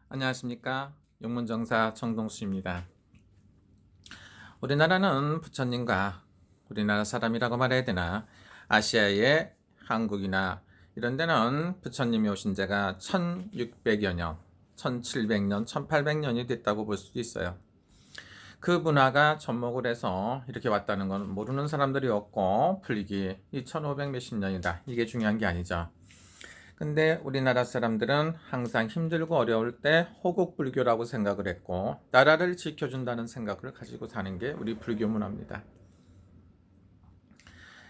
안녕하십니까. 용문정사 정동수입니다. 우리나라는 부처님과 우리나라 사람이라고 말해야 되나, 아시아의 한국이나 이런 데는 부처님이 오신 지가 1600여 년, 1700년, 1800년이 됐다고 볼 수도 있어요. 그 문화가 접목을 해서 이렇게 왔다는 건 모르는 사람들이 없고, 풀리기 2500 몇십 년이다, 이게 중요한 게 아니죠. 근데 우리나라 사람들은 항상 힘들고 어려울 때 호국불교라고 생각을 했고, 나라를 지켜준다는 생각을 가지고 사는 게 우리 불교 문화입니다.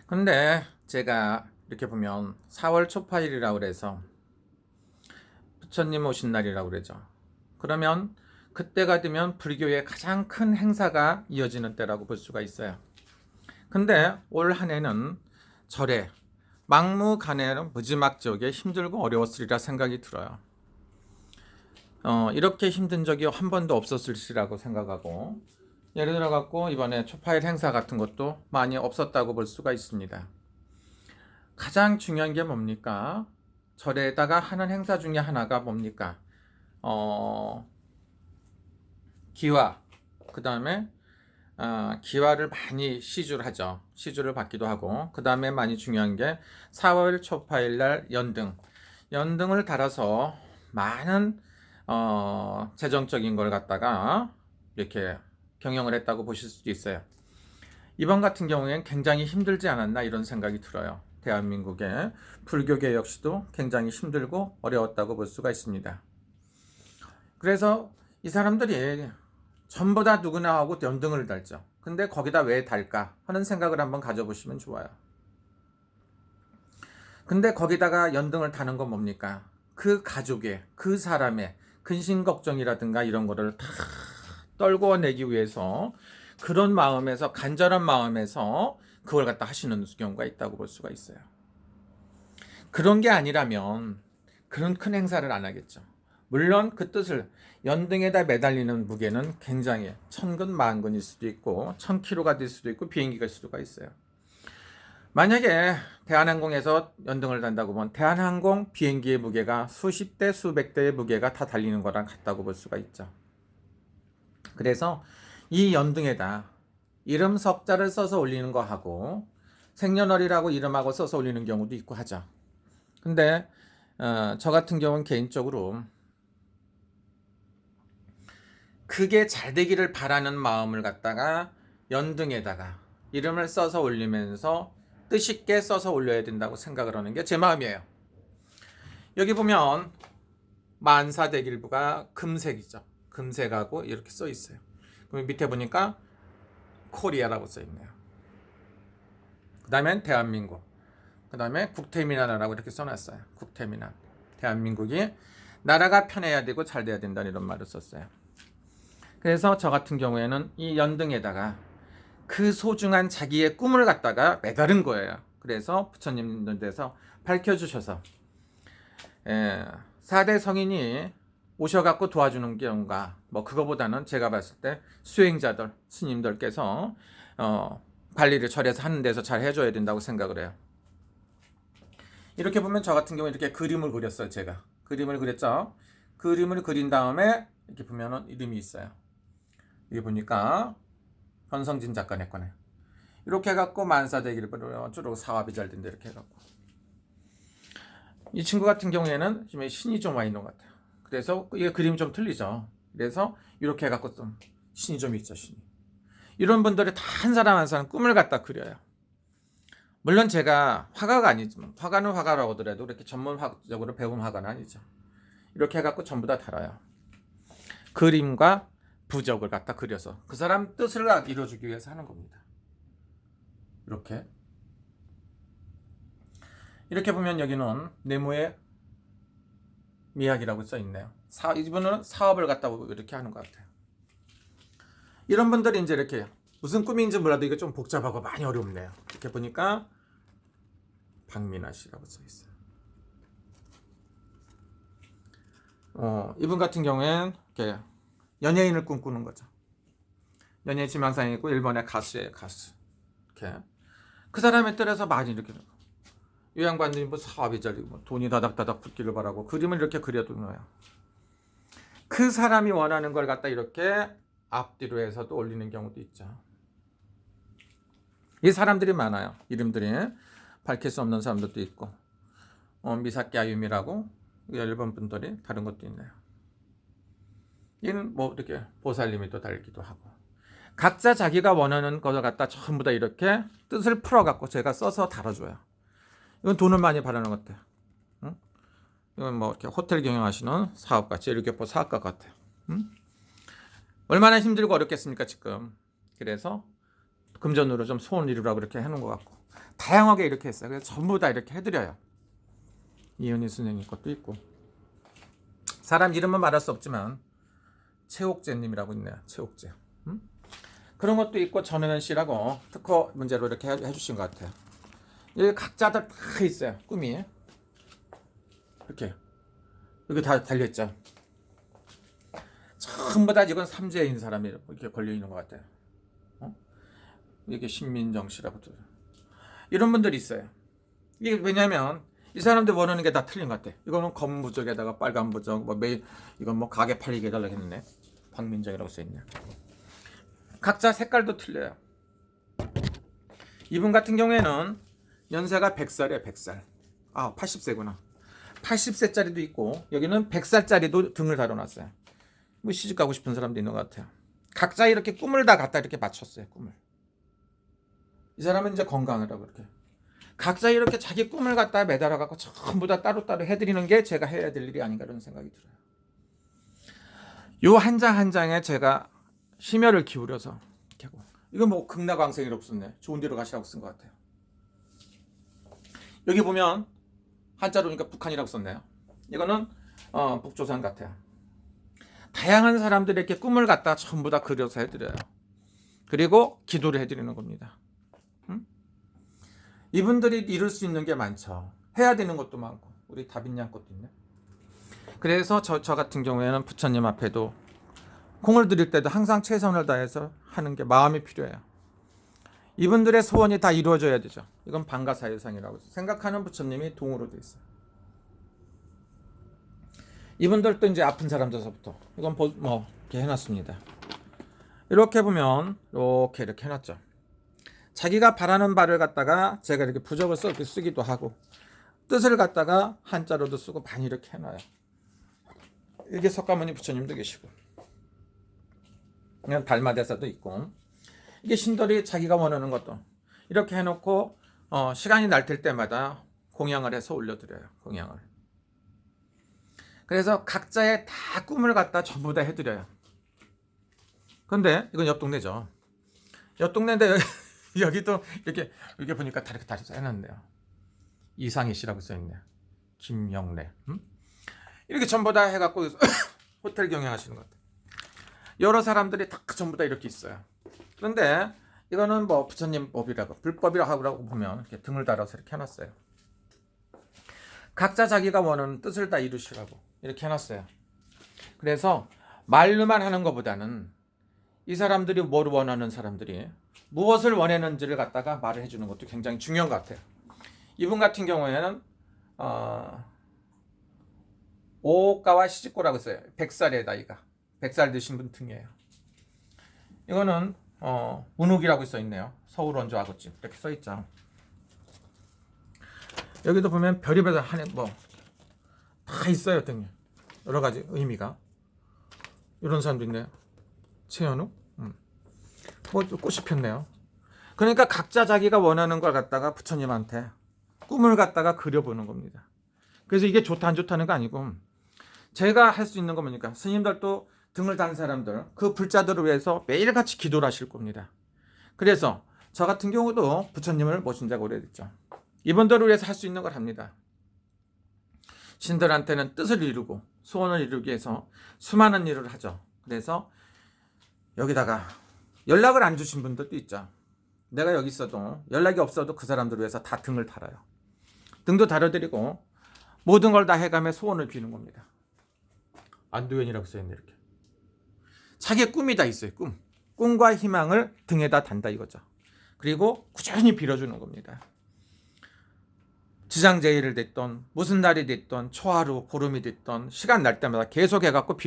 근데 제가 이렇게 보면 4월 초파일이라고 그래서 부처님 오신 날이라고 그러죠. 그러면 그때가 되면 불교의 가장 큰 행사가 이어지는 때라고 볼 수가 있어요. 근데 올 한 해는 절에 막무가내로 무지막지하게 힘들고 어려웠으리라 생각이 들어요. 이렇게 힘든 적이 한 번도 없었을시라고 생각하고, 예를 들어 갖고 이번에 초파일 행사 같은 것도 많이 없었다고 볼 수가 있습니다. 가장 중요한 게 뭡니까? 절에다가 하는 행사 중에 하나가 뭡니까? 기화, 그 다음에 기화를 많이 시주를 하죠. 시주를 받기도 하고, 그 다음에 많이 중요한 게 4월 초파일 날 연등을 달아서 많은 재정적인 걸 갖다가 이렇게 경영을 했다고 보실 수도 있어요. 이번 같은 경우엔 굉장히 힘들지 않았나 이런 생각이 들어요. 대한민국의 불교계 역시도 굉장히 힘들고 어려웠다고 볼 수가 있습니다. 그래서 이 사람들이 전부 다 누구나 하고 연등을 달죠. 근데 거기다 왜 달까 하는 생각을 한번 가져보시면 좋아요. 근데 거기다가 연등을 다는 건 뭡니까? 그 가족의, 그 사람의 근심 걱정이라든가 이런 거를 다 떨궈내기 위해서, 그런 마음에서, 간절한 마음에서 그걸 갖다 하시는 경우가 있다고 볼 수가 있어요. 그런 게 아니라면 그런 큰 행사를 안 하겠죠. 물론 그 뜻을, 연등에다 매달리는 무게는 굉장히 천근 만근일 수도 있고 1000kg가 될 수도 있고 비행기가 될 수가 있어요. 만약에 대한항공에서 연등을 단다고 보면 대한항공 비행기의 무게가 수십 대 수백 대의 무게가 다 달리는 거랑 같다고 볼 수가 있죠. 그래서 이 연등에다 이름 석자를 써서 올리는 거 하고 생년월일하고 이름하고 써서 올리는 경우도 있고 하죠. 근데 저 같은 경우는 개인적으로 그게 잘 되기를 바라는 마음을 갖다가 연등에다가 이름을 써서 올리면서 뜻있게 써서 올려야 된다고 생각을 하는 게 제 마음이에요. 여기 보면 만사대길부가 금색이죠. 금색하고 이렇게 써 있어요. 그럼 밑에 보니까 코리아라고 써 있네요. 그 다음엔 대한민국, 그 다음에 국태민안이라고 이렇게 써놨어요. 국태민안. 대한민국이 나라가 편해야 되고 잘 돼야 된다는 이런 말을 썼어요. 그래서 저 같은 경우에는 이 연등에다가 그 소중한 자기의 꿈을 갖다가 매달은 거예요. 그래서 부처님들께서 밝혀주셔서 4대 성인이 오셔갖고 도와주는 경우가 뭐 그거보다는 제가 봤을 때 수행자들, 스님들께서 관리를 절에서 하는 데서 잘 해줘야 된다고 생각을 해요. 이렇게 보면 저 같은 경우 이렇게 그림을 그렸어요. 제가 그림을 그렸죠. 그림을 그린 다음에 이렇게 보면은 이름이 있어요. 여기 보니까 현성진 작가네 거네. 이렇게 해갖고 만사대기를 쭉 사업이 잘 된다 이렇게 해갖고, 이 친구 같은 경우에는 지금 신이 좀 와 있는 것 같아요. 그래서 이게 그림이 좀 틀리죠. 그래서 이렇게 해갖고 좀 신이 좀 있죠. 신이. 이런 분들이 다 한 사람 한 사람 꿈을 갖다 그려요. 물론 제가 화가가 아니지만, 화가는 화가라고 하더라도 이렇게 전문적으로 배운 화가는 아니죠. 이렇게 해갖고 전부 다 달아요. 그림과 부적을 갖다 그려서 그 사람 뜻을 이루어주기 위해서 하는 겁니다. 이렇게 보면 여기는 네모의 미학이라고 써 있네요. 이분은 사업을 갖다 이렇게 하는 것 같아요. 이런 분들이 이제 이렇게 무슨 꿈인지 몰라도 이게 좀 복잡하고 많이 어렵네요. 이렇게 보니까 박민아 씨라고 써 있어요. 이분 같은 경우엔 이렇게 연예인을 꿈꾸는 거죠. 연예인 지망생이 있고 일본의 가수예요, 가수. 이렇게 그 사람의 뜻에서 많이 이렇게 이 양반들이 뭐 사업이 잘리고 뭐 돈이 다닥다닥 붙기를 바라고 그림을 이렇게 그려두는 거예요. 그 사람이 원하는 걸 갖다 이렇게 앞뒤로 해서도 올리는 경우도 있죠. 이 사람들이 많아요. 이름들이 밝힐 수 없는 사람들도 있고, 미사키 아유미라고 일본 분들이 다른 것도 있네요. 이는 뭐 이렇게 보살님이 또 달기도 하고, 각자 자기가 원하는 것을 갖다 전부 다 이렇게 뜻을 풀어갖고 제가 써서 달아줘요. 이건 돈을 많이 바라는 것 같아요. 응? 이건 뭐 이렇게 호텔 경영하시는 사업가, 제일교포 사업가 같아요. 응? 얼마나 힘들고 어렵겠습니까 지금. 그래서 금전으로 좀 소원 이루라고 이렇게 해놓은 것 같고, 다양하게 이렇게 했어요. 그래서 전부 다 이렇게 해드려요. 이은희 선생님 것도 있고, 사람 이름은 말할 수 없지만 최옥재님이라고 있네요. 최옥재. 그런 것도 있고, 전우현 씨라고 특허 문제로 이렇게 해주신 것 같아요. 여기 각자들 다 있어요. 꿈이 이렇게 여기 다 달려있죠. 전부 다 이건 삼재인 사람이 이렇게 걸려있는 것 같아요. 이게 신민정 씨라고 이런 분들이 있어요. 이게 왜냐면 이 사람들 원하는 게 다 틀린 것 같아. 이거는 검은 부적에다가 빨간 부적, 뭐 매일 이건 뭐 가게 팔리게 해달라고 했네. 박민정이라고 써있네. 각자 색깔도 틀려요. 이분 같은 경우에는 연세가 100살이에요. 100살. 80세구나. 80세짜리도 있고, 여기는 100살짜리도 등을 달아놨어요. 뭐 시집 가고 싶은 사람도 있는 것 같아요. 각자 이렇게 꿈을 다 갖다 이렇게 맞췄어요. 꿈을. 이 사람은 이제 건강하라고 이렇게. 각자 이렇게 자기 꿈을 갖다 매달아 갖고 전부 다 따로따로 해드리는 게 제가 해야 될 일이 아닌가 그런 생각이 들어요. 요 한 장 한 장에 제가 심혈을 기울여서 이렇게 하고, 이건 뭐 극락왕생이라고 썼네. 좋은 데로 가시라고 쓴 것 같아요. 여기 보면 한자로니까 북한이라고 썼네요. 이거는 북조선 같아요. 다양한 사람들이 이렇게 꿈을 갖다 전부 다 그려서 해드려요. 그리고 기도를 해드리는 겁니다. 이분들이 이룰 수 있는 게 많죠. 해야 되는 것도 많고, 우리 다빈양 것도 있네. 그래서 저 같은 경우에는 부처님 앞에도 공을 드릴 때도 항상 최선을 다해서 하는 게 마음이 필요해요. 이분들의 소원이 다 이루어져야 되죠. 이건 방가사유상이라고 생각하는 부처님이 동으로 돼 있어요. 이분들도 이제 아픈 사람들서부터 이건 뭐 이렇게 해놨습니다. 이렇게 보면 이렇게 해놨죠. 자기가 바라는 바를 갖다가 제가 이렇게 부적을 쓰기도 하고, 뜻을 갖다가 한자로도 쓰고 많이 이렇게 해놔요. 이게 석가모니 부처님도 계시고, 그냥 달마대사도 있고, 이게 신돌이 자기가 원하는 것도 이렇게 해놓고 시간이 날 때마다 공양을 해서 올려드려요. 공양을. 그래서 각자의 다 꿈을 갖다 전부 다 해드려요. 근데 이건 옆 동네죠. 옆 동네인데 여기도 이렇게 보니까 다르게 해놨네요. 이상희 씨라고 써있네요. 김영래. 이렇게 전부 다 해갖고 호텔 경영하시는 것 같아요. 여러 사람들이 다 전부 다 이렇게 있어요. 그런데 이거는 뭐 부처님 법이라고, 불법이라고 보면 이렇게 등을 달아서 이렇게 해놨어요. 각자 자기가 원하는 뜻을 다 이루시라고 이렇게 해놨어요. 그래서 말로만 하는 것보다는 이 사람들이 뭘 원하는 사람들이 무엇을 원하는지를 갖다가 말을 해주는 것도 굉장히 중요한 것 같아요. 이분 같은 경우에는 오가와 시집고라고 써요. 100살의 나이가. 100살 드신 분 등이에요. 이거는 운욱이라고 써있네요. 서울 원조 아구찜 이렇게 써있죠. 여기도 보면 별의별 뭐 다 있어요. 등에 여러 가지 의미가. 이런 사람도 있네요. 최현우. 뭐 꽃이 폈네요. 그러니까 각자 자기가 원하는 걸 갖다가 부처님한테 꿈을 갖다가 그려보는 겁니다. 그래서 이게 좋다 안 좋다는 거 아니고, 제가 할 수 있는 거 뭐니까 스님들도 등을 단 사람들, 그 불자들을 위해서 매일같이 기도를 하실 겁니다. 그래서 저 같은 경우도 부처님을 모신 지가 오래됐죠. 이분들을 위해서 할 수 있는 걸 합니다. 신들한테는 뜻을 이루고 소원을 이루기 위해서 수많은 일을 하죠. 그래서 여기다가 연락을 안 주신 분들도 있죠. 내가 여기 있어도 연락이 없어도 그 사람들을 위해서 다 등을 달아요. 등도 달아드리고 모든 걸 다 해가며 소원을 비는 겁니다. 안도현이라고 써있네. 이렇게 자기의 꿈이 다 있어요. 꿈과 희망을 등에다 단다 이거죠. 그리고 꾸준히 빌어주는 겁니다. 지장제일을 됐던 무슨 날이 됐던 초하루 보름이 됐던 시간 날 때마다 계속 해갖고